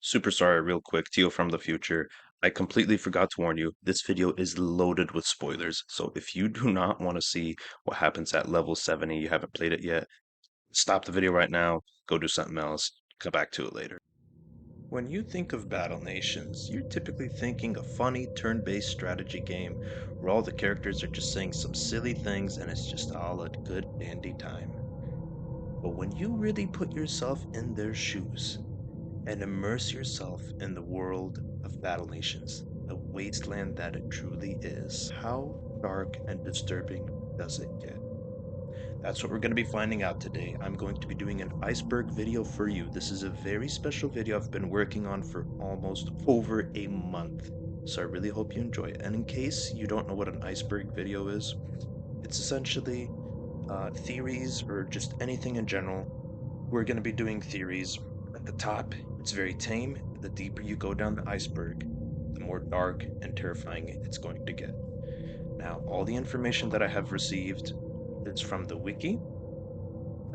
Super sorry, real quick, Teo from the future. I completely forgot to warn you, this video is loaded with spoilers, so if you do not want to see what happens at level 70, you haven't played it yet, stop the video right now, go do something else, come back to it later. When you think of Battle Nations, you're typically thinking a funny turn-based strategy game where all the characters are just saying some silly things and it's just all a good dandy time. But when you really put yourself in their shoes, and immerse yourself in the world of Battle Nations, the wasteland that it truly is. How dark and disturbing does it get? That's what we're going to be finding out today. I'm going to be doing an iceberg video for you. This is a very special video I've been working on for almost over a month. So I really hope you enjoy it. And in case you don't know what an iceberg video is, it's essentially theories or just anything in general. We're going to be doing theories. At the top, it's very tame. The deeper you go down the iceberg, the more dark and terrifying it's going to get. Now, all the information that I have received is from the wiki,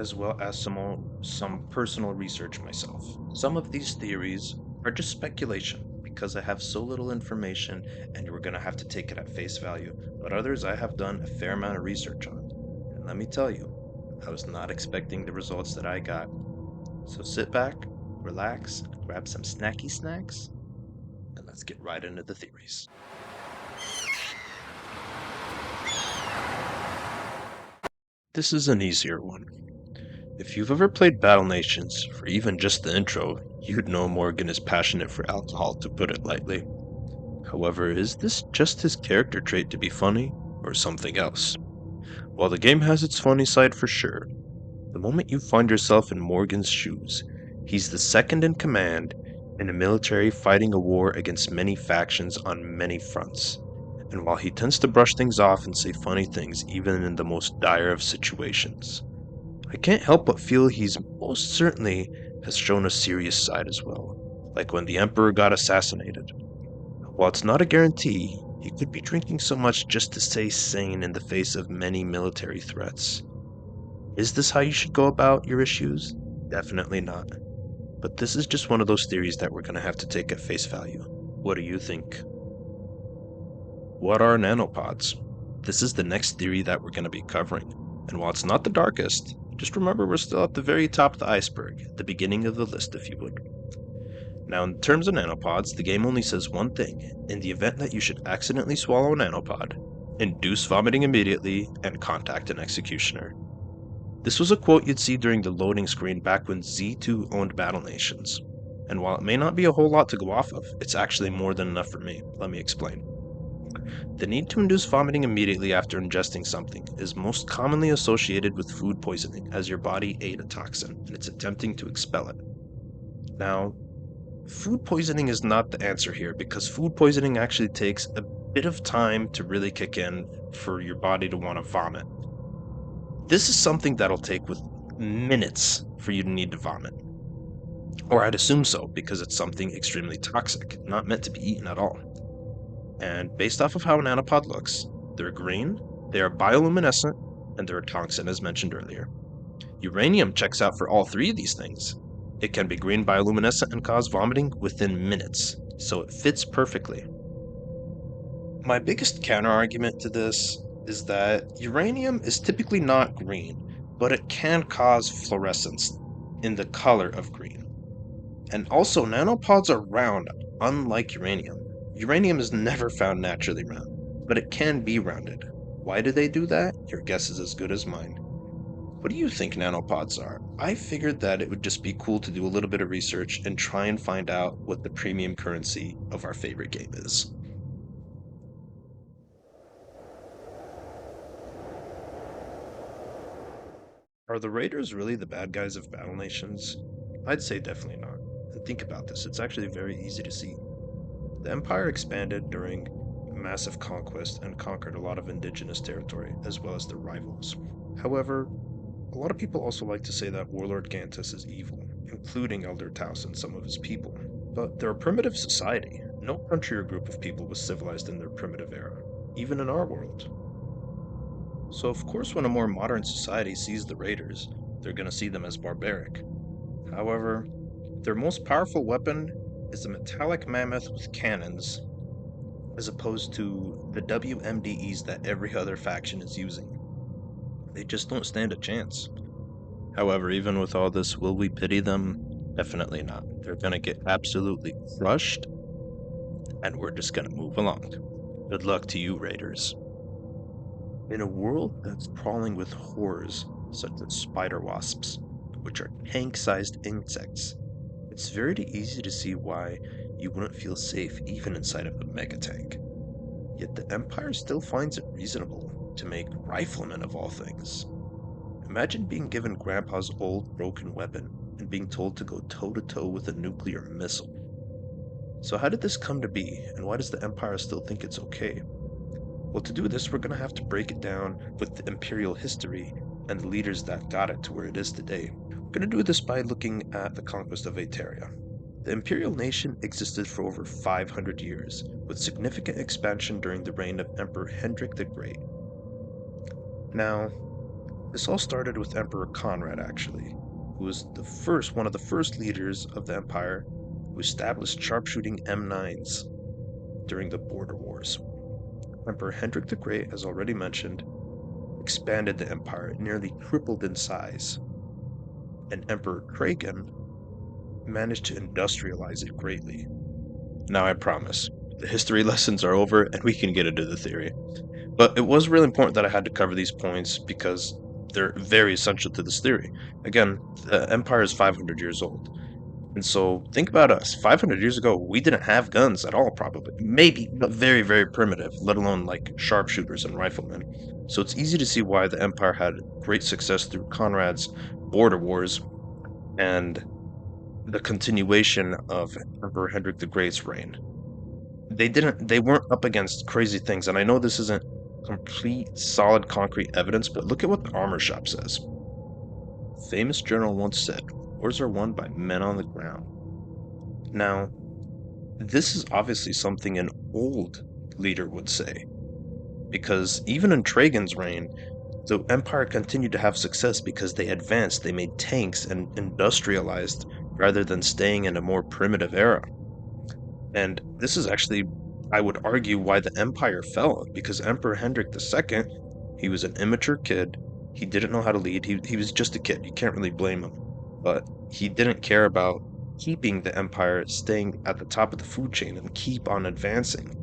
as well as some personal research myself. Some of these theories are just speculation because I have so little information and you're going to have to take it at face value, but others I have done a fair amount of research on. And let me tell you, I was not expecting the results that I got. So sit back, relax, grab some snacky snacks, and let's get right into the theories. This is an easier one. If you've ever played Battle Nations, for even just the intro, you'd know Morgan is passionate for alcohol, to put it lightly. However, is this just his character trait to be funny, or something else? While the game has its funny side for sure, the moment you find yourself in Morgan's shoes, he's the second in command in a military fighting a war against many factions on many fronts. And while he tends to brush things off and say funny things even in the most dire of situations, I can't help but feel he's most certainly has shown a serious side as well, like when the Emperor got assassinated. While it's not a guarantee, he could be drinking so much just to stay sane in the face of many military threats. Is this how you should go about your issues? Definitely not. But this is just one of those theories that we're going to have to take at face value. What do you think? What are nanopods? This is the next theory that we're going to be covering. And while it's not the darkest, just remember we're still at the very top of the iceberg, the beginning of the list if you would. Now in terms of nanopods, the game only says one thing. In the event that you should accidentally swallow a nanopod, induce vomiting immediately and contact an executioner. This was a quote you'd see during the loading screen back when Z2 owned Battle Nations. And while it may not be a whole lot to go off of, it's actually more than enough for me. Let me explain. The need to induce vomiting immediately after ingesting something is most commonly associated with food poisoning, as your body ate a toxin and it's attempting to expel it. Now, food poisoning is not the answer here because food poisoning actually takes a bit of time to really kick in for your body to want to vomit. This is something that'll take with minutes for you to need to vomit. Or I'd assume so, because it's something extremely toxic, not meant to be eaten at all. And based off of how a nanopod looks, they're green, they are bioluminescent, and they're a toxin as mentioned earlier. Uranium checks out for all three of these things. It can be green bioluminescent and cause vomiting within minutes, so it fits perfectly. My biggest counter-argument to this is that uranium is typically not green, but it can cause fluorescence in the color of green. And also, nanopods are round, unlike uranium. Uranium is never found naturally round, but it can be rounded. Why do they do that? Your guess is as good as mine. What do you think nanopods are? I figured that it would just be cool to do a little bit of research and try and find out what the premium currency of our favorite game is. Are the Raiders really the bad guys of Battle Nations? I'd say definitely not. And think about this, it's actually very easy to see. The Empire expanded during a massive conquest and conquered a lot of indigenous territory, as well as their rivals. However, a lot of people also like to say that Warlord Gantus is evil, including Elder Taus and some of his people. But they're a primitive society. No country or group of people was civilized in their primitive era, even in our world. So of course when a more modern society sees the Raiders, they're going to see them as barbaric. However, their most powerful weapon is a metallic mammoth with cannons, as opposed to the WMDEs that every other faction is using. They just don't stand a chance. However, even with all this, will we pity them? Definitely not. They're gonna get absolutely crushed, and we're just gonna move along. Good luck to you, Raiders. In a world that's crawling with horrors such as spider wasps, which are tank-sized insects, it's very easy to see why you wouldn't feel safe even inside of a mega tank. Yet the Empire still finds it reasonable to make riflemen of all things. Imagine being given Grandpa's old broken weapon and being told to go toe to toe with a nuclear missile. So, how did this come to be, and why does the Empire still think it's okay? Well, to do this, we're going to have to break it down with the Imperial history and the leaders that got it to where it is today. We're going to do this by looking at the conquest of Eteria. The Imperial nation existed for over 500 years, with significant expansion during the reign of Emperor Hendrik the Great. Now, this all started with Emperor Conrad, actually, who was one of the first leaders of the Empire who established sharpshooting M9s during the Border Wars. Emperor Hendrik the Great, as already mentioned, expanded the empire, nearly tripled in size, and Emperor Trajan managed to industrialize it greatly. Now I promise, the history lessons are over and we can get into the theory. But it was really important that I had to cover these points because they're very essential to this theory. Again, the empire is 500 years old. And so think about us. 500 years ago, we didn't have guns at all, probably. Maybe, but very, very primitive, let alone like sharpshooters and riflemen. So it's easy to see why the Empire had great success through Conrad's border wars and the continuation of Emperor Hendrik the Great's reign. They weren't up against crazy things, and I know this isn't complete, solid, concrete evidence, but look at what the armor shop says. Famous general once said, "Wars are won by men on the ground." Now, this is obviously something an old leader would say, because even in Trajan's reign, the empire continued to have success because they advanced, they made tanks and industrialized rather than staying in a more primitive era. And this is actually, I would argue, why the empire fell, because Emperor Hendrik II, he was an immature kid, he didn't know how to lead, he was just a kid, you can't really blame him, but he didn't care about keeping the empire staying at the top of the food chain and keep on advancing.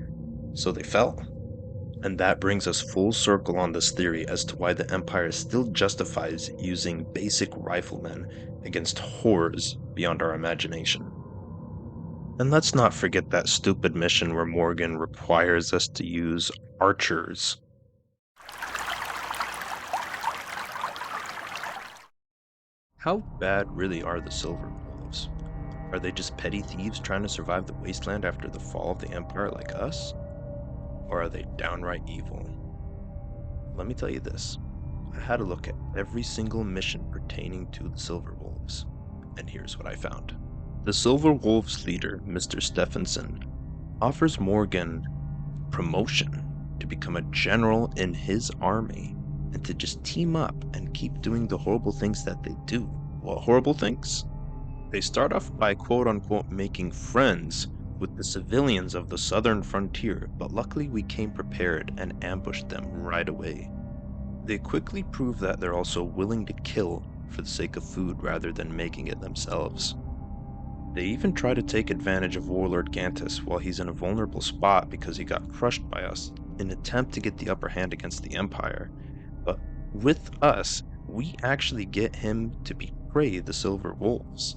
So they fell. And that brings us full circle on this theory as to why the empire still justifies using basic riflemen against horrors beyond our imagination. And let's not forget that stupid mission where Morgan requires us to use archers. How bad really are the Silver Wolves? Are they just petty thieves trying to survive the wasteland after the fall of the Empire like us? Or are they downright evil? Let me tell you this. I had a look at every single mission pertaining to the Silver Wolves, and here's what I found. The Silver Wolves leader, Mr. Stephenson, offers Morgan promotion to become a general in his army and to just team up and keep doing the horrible things that they do. What horrible things? They start off by quote-unquote making friends with the civilians of the southern frontier, but luckily we came prepared and ambushed them right away. They quickly prove that they're also willing to kill for the sake of food rather than making it themselves. They even try to take advantage of Warlord Gantus while he's in a vulnerable spot because he got crushed by us in an attempt to get the upper hand against the Empire. But with us, we actually get him to betray the Silver Wolves.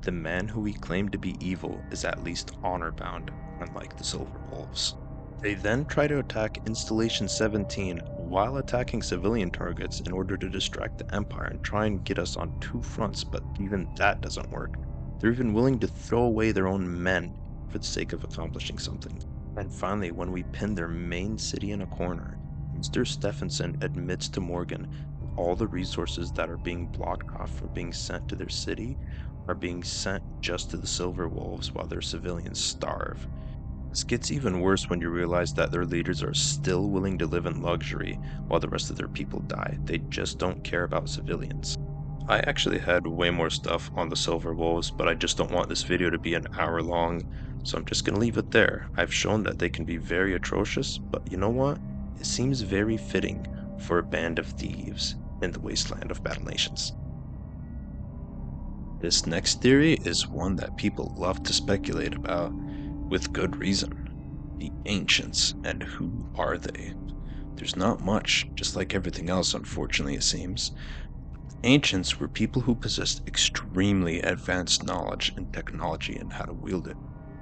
The man who we claim to be evil is at least honor-bound, unlike the Silver Wolves. They then try to attack Installation 17 while attacking civilian targets in order to distract the Empire and try and get us on two fronts, but even that doesn't work. They're even willing to throw away their own men for the sake of accomplishing something. And finally, when we pin their main city in a corner, Mr. Stephenson admits to Morgan that all the resources that are being blocked off from being sent to their city are being sent just to the Silver Wolves while their civilians starve. This gets even worse when you realize that their leaders are still willing to live in luxury while the rest of their people die. They just don't care about civilians. I actually had way more stuff on the silver wolves, but I just don't want this video to be an hour long, so I'm just gonna leave it there. I've shown that they can be very atrocious, but you know what? It seems very fitting for a band of thieves in the wasteland of Battle Nations. This next theory is one that people love to speculate about, with good reason. The ancients, and who are they? There's not much, just like everything else, unfortunately, it seems. Ancients were people who possessed extremely advanced knowledge and technology and how to wield it,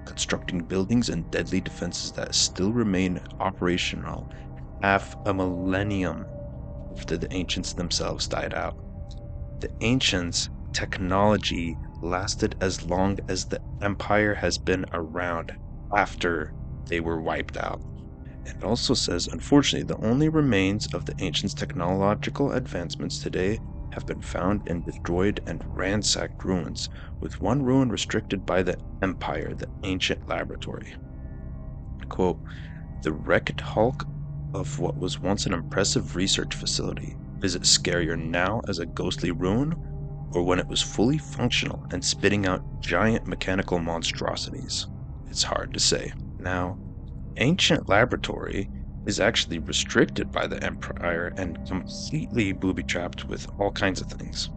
constructing buildings and deadly defenses that still remain operational half a millennium after the ancients themselves died out. The ancients' technology lasted as long as the empire has been around after they were wiped out. It also says, unfortunately, the only remains of the ancients' technological advancements today have been found in destroyed and ransacked ruins, with one ruin restricted by the Empire, the ancient laboratory. Quote, the wrecked hulk of what was once an impressive research facility. Is it scarier now as a ghostly ruin, or when it was fully functional and spitting out giant mechanical monstrosities? It's hard to say. Now, ancient laboratory is actually restricted by the Empire and completely booby-trapped with all kinds of things,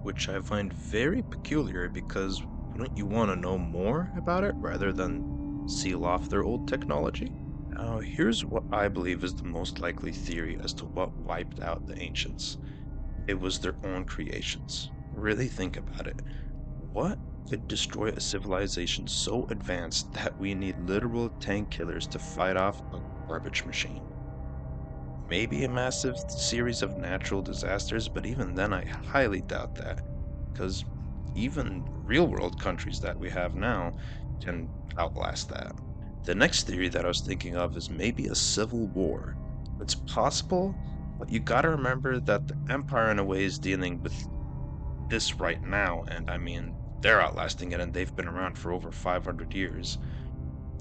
which I find very peculiar because wouldn't you want to know more about it rather than seal off their old technology? Now, here's what I believe is the most likely theory as to what wiped out the ancients. It was their own creations. Really think about it. What could destroy a civilization so advanced that we need literal tank killers to fight off a garbage machine? Maybe a massive series of natural disasters, but even then I highly doubt that, because even real world countries that we have now can outlast that. The next theory that I was thinking of is maybe a civil war. It's possible, but you gotta remember that the Empire in a way is dealing with this right now, and I mean, they're outlasting it and they've been around for over 500 years.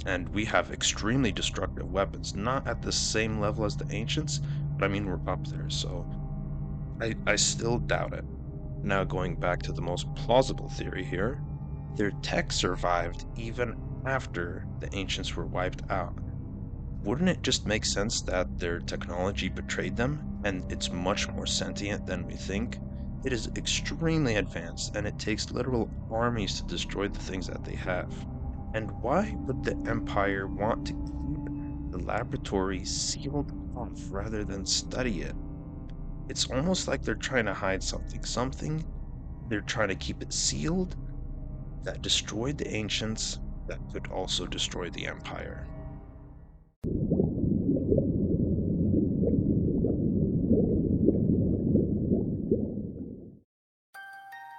And we have extremely destructive weapons, not at the same level as the ancients, but I mean, we're up there, so I still doubt it. Now, going back to the most plausible theory here, their tech survived even after the ancients were wiped out. Wouldn't it just make sense that their technology betrayed them and it's much more sentient than we think? It is extremely advanced and it takes literal armies to destroy the things that they have. And why would the Empire want to keep the laboratory sealed off rather than study it? It's almost like they're trying to hide something they're trying to keep it sealed that destroyed the ancients that could also destroy the Empire.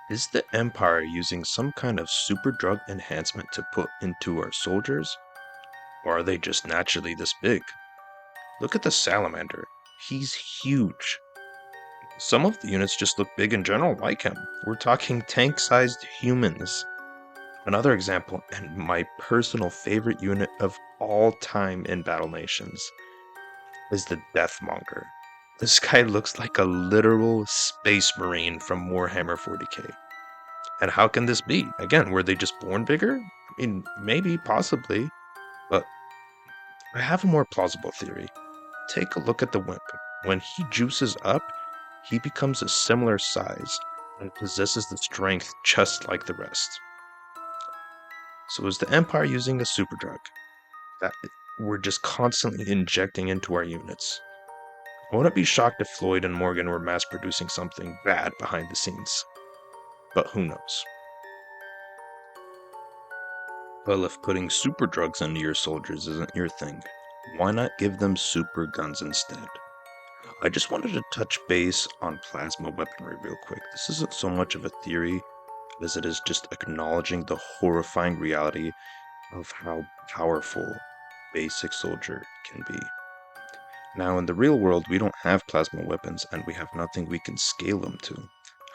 Is the Empire using some kind of super drug enhancement to put into our soldiers? Or are they just naturally this big? Look at the salamander. He's huge. Some of the units just look big in general like him. We're talking tank-sized humans. Another example, and my personal favorite unit of all time in Battle Nations, is the Deathmonger. This guy looks like a literal space marine from Warhammer 40k. And how can this be? Again, were they just born bigger? I mean, maybe, possibly, but I have a more plausible theory. Take a look at the Wimp. When he juices up, he becomes a similar size and possesses the strength just like the rest. So is the Empire using a superdrug that we're just constantly injecting into our units? I wouldn't be shocked if Floyd and Morgan were mass producing something bad behind the scenes, but who knows? Well, if putting super drugs into your soldiers isn't your thing, why not give them super guns instead? I just wanted to touch base on plasma weaponry real quick. This isn't so much of a theory as it is just acknowledging the horrifying reality of how powerful basic soldier can be. Now, in the real world, we don't have plasma weapons and we have nothing we can scale them to.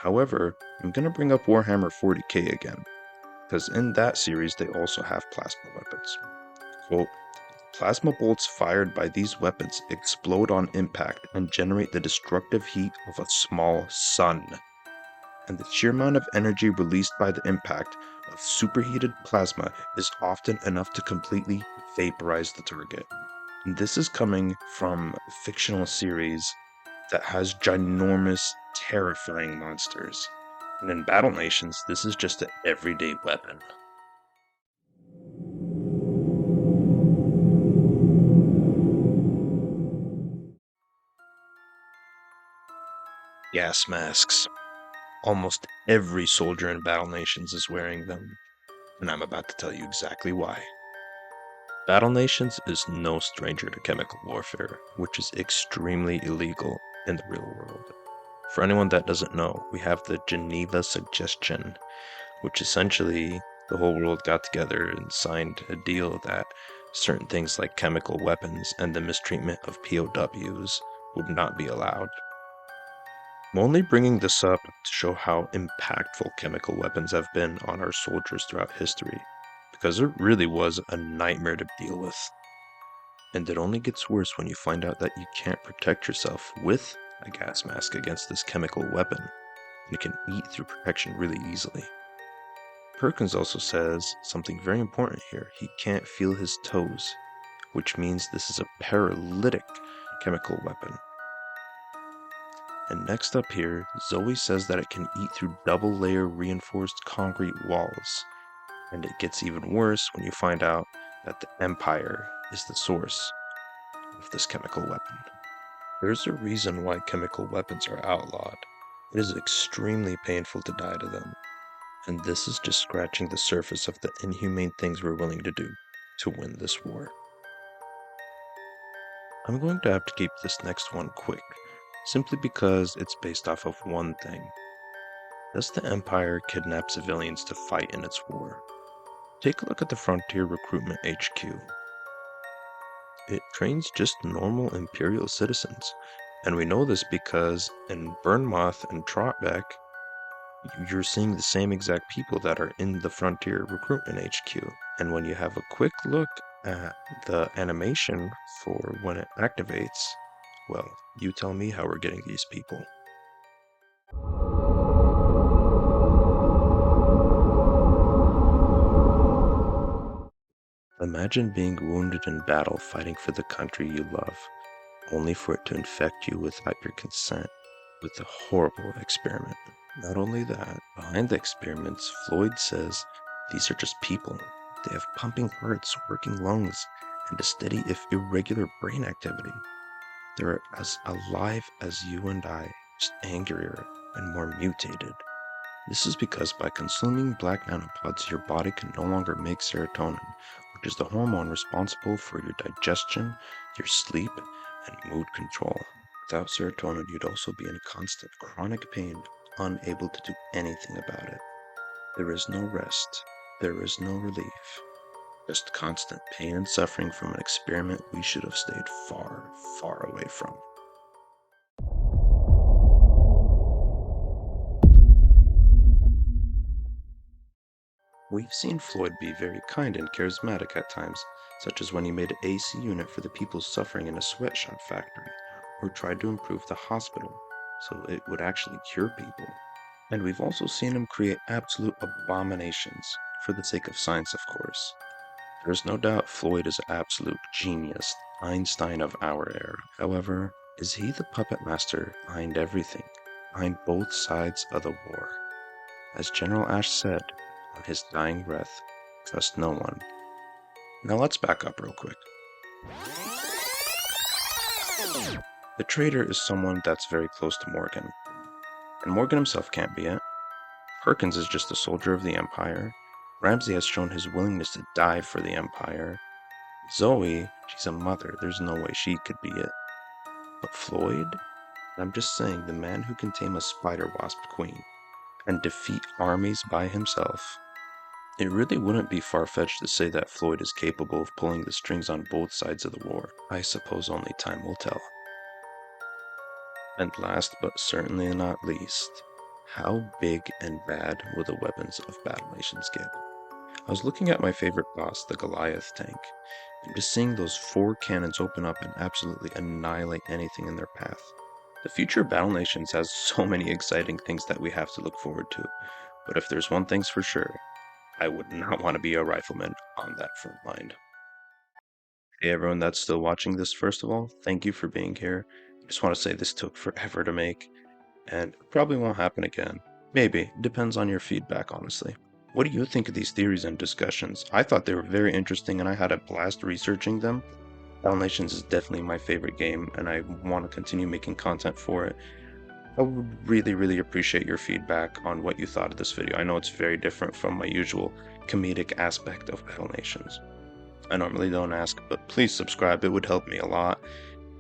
However, I'm going to bring up Warhammer 40k again, because in that series they also have plasma weapons. Quote, plasma bolts fired by these weapons explode on impact and generate the destructive heat of a small sun. and the sheer amount of energy released by the impact of superheated plasma is often enough to completely vaporize the target. And this is coming from a fictional series that has ginormous, terrifying monsters. And in Battle Nations, this is just an everyday weapon. Gas masks. Almost every soldier in Battle Nations is wearing them, and I'm about to tell you exactly why. Battle Nations is no stranger to chemical warfare, which is extremely illegal in the real world. For anyone that doesn't know, we have the Geneva Suggestion, which essentially the whole world got together and signed a deal that certain things like chemical weapons and the mistreatment of POWs would not be allowed. I'm only bringing this up to show how impactful chemical weapons have been on our soldiers throughout history, because it really was a nightmare to deal with. And it only gets worse when you find out that you can't protect yourself with a gas mask against this chemical weapon, and it can eat through protection really easily. Perkins also says something very important here. He can't feel his toes, which means this is a paralytic chemical weapon. And next up here, Zoe says that it can eat through double layer reinforced concrete walls. And it gets even worse when you find out that the Empire is the source of this chemical weapon. There's a reason why chemical weapons are outlawed. It is extremely painful to die to them. And this is just scratching the surface of the inhumane things we're willing to do to win this war. I'm going to have to keep this next one quick, simply because it's based off of one thing. Does the Empire kidnap civilians to fight in its war? Take a look at the Frontier Recruitment HQ. It trains just normal Imperial citizens, and we know this because in Burnmoth and Trotbeck, you're seeing the same exact people that are in the Frontier Recruitment HQ. And when you have a quick look at the animation for when it activates, well, you tell me how we're getting these people. Imagine being wounded in battle fighting for the country you love, only for it to infect you without your consent with a horrible experiment. Not only that, behind the experiments, Floyd says these are just people. They have pumping hearts, working lungs, and a steady if irregular brain activity. They're as alive as you and I, just angrier and more mutated. This is because by consuming black nanopods, your body can no longer make serotonin, which is the hormone responsible for your digestion, your sleep, and mood control. Without serotonin, you'd also be in constant chronic pain, unable to do anything about it. There is no rest. There is no relief. Just constant pain and suffering from an experiment we should have stayed far, far away from. We've seen Floyd be very kind and charismatic at times, such as when he made an AC unit for the people suffering in a sweatshop factory, or tried to improve the hospital so it would actually cure people. And we've also seen him create absolute abominations, for the sake of science, of course. There's no doubt Floyd is an absolute genius, Einstein of our era. However, is he the puppet master behind everything, behind both sides of the war? As General Ash said on his dying breath, trust no one. Now let's back up real quick. The traitor is someone that's very close to Morgan, and Morgan himself can't be it. Perkins is just a soldier of the Empire. Ramsey has shown his willingness to die for the Empire. Zoe, she's a mother, there's no way she could be it. But Floyd? I'm just saying, the man who can tame a spider wasp queen and defeat armies by himself. It really wouldn't be far-fetched to say that Floyd is capable of pulling the strings on both sides of the war. I suppose only time will tell. And last but certainly not least, how big and bad will the weapons of Battle Nations get? I was looking at my favorite boss, the Goliath tank, and just seeing those 4 cannons open up and absolutely annihilate anything in their path. The future of Battle Nations has so many exciting things that we have to look forward to, but if there's one thing's for sure, I would not want to be a rifleman on that front line. Hey everyone that's still watching this, first of all, thank you for being here. I just want to say this took forever to make, and it probably won't happen again. Maybe, depends on your feedback, honestly. What do you think of these theories and discussions? I thought they were very interesting and I had a blast researching them. Battle Nations is definitely my favorite game, and I want to continue making content for it. I would really appreciate your feedback on what you thought of this video. I know it's very different from my usual comedic aspect of Battle Nations. I normally don't ask, but please subscribe, it would help me a lot,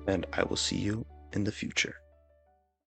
and I will see you in the future.